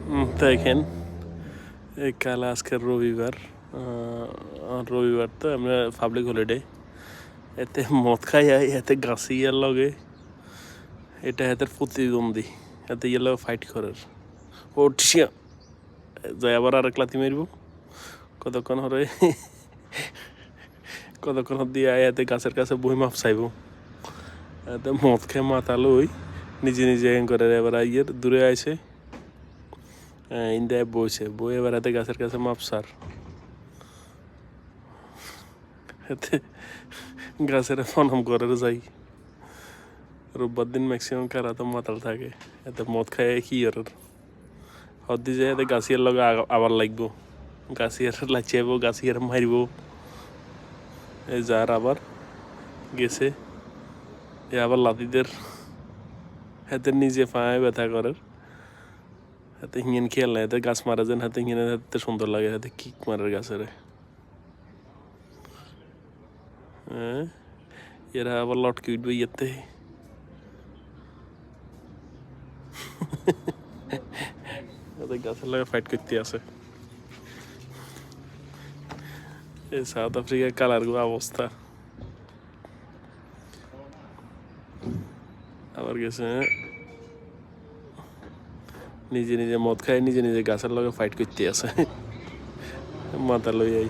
দেখেন এই কাল আজকের রবিবার রবিবার তো আমরা পাবলিক হলিডে এতে মদ খাই এতে গাছি ইয়ার লগে এটা এদের প্রতিদ্বন্দ্বী এতে ইয়ার লগে ফাইট করার ও টিসিয়া যাই আবার আর এক লাথি মারব কতক্ষণ হরে কতক্ষণ দিয়ে এতে গাছের কাছে বই মাপ চাইব এতে মদ খেয়ে মাথা লই নিজে নিজে করে এবার ইয়ের দূরে আইছে ইন্ডিয়ায় বইছে বই এবার এতে গাছের কাছে মাপ সার এতে গাছের প্রণাম করার যাই রোববার দিন ম্যাক্সিমাম কারা তো মাতাল থাকে এতে মদ খায় কি আর হদ্দি যায় এতে গাছিয়ার লগে আবার লাগবো গাছিয়ার লাচিয়াবো গাছিয়ার মারব এই যার আবার গেছে এ আবার লাতিদের হাতে নিজে পায়ে ব্যথা করার হাতে হিঙেন খেয়াল নাই হাতে গাছ মারা যান হাতে হিঙেন হাতে সুন্দর লাগে হাতে কিক মারার গাছের হ্যাঁ এরা আবার লটকে উঠবে ইয়েতে গাছের লাগে ফাইট করতে আছে এই সাউথ আফ্রিকার কালার অবস্থা আবার গেছে নিজে নিজে মদ খায় নিজে নিজে গাছের লগে ফাইট করতে আছে মাথা লই আই